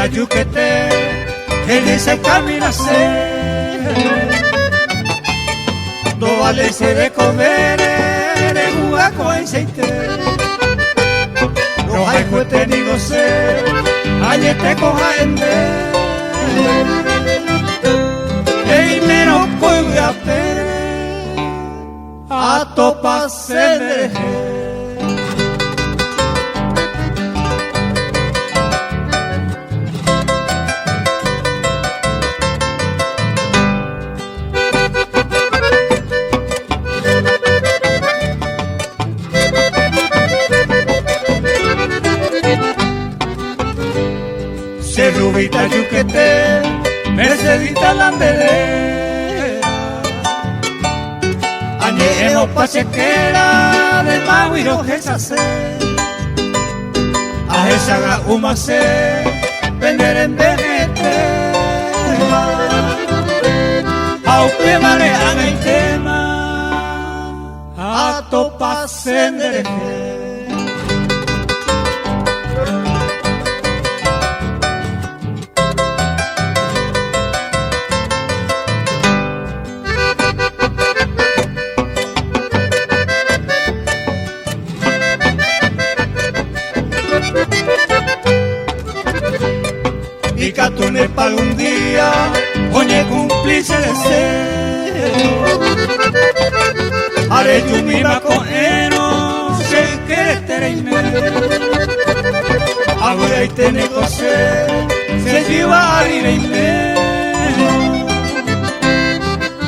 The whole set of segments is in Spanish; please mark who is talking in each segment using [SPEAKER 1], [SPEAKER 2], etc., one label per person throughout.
[SPEAKER 1] Rubita yuquete, que dice caminase, no vale se de comer, de jugar con aceite. No hay cuete ni goce, hay este cojaende, y menos puede hacer a topase de se Rubita yuquete, Mercedita Landere, añejo pachequera de mago y rojezase, a esa ga humase, vender en vejete, aunque manejan el tema, a topase en dereje. Y catunes para un día, oye cumplirse deseo. Haré yo mi bacojero, sé que eres tereime. Ahora y te negocié, se lleva a rireime.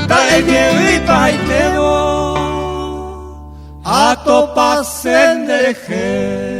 [SPEAKER 1] Da el miedo y pa' y te voy, a topar sendeje.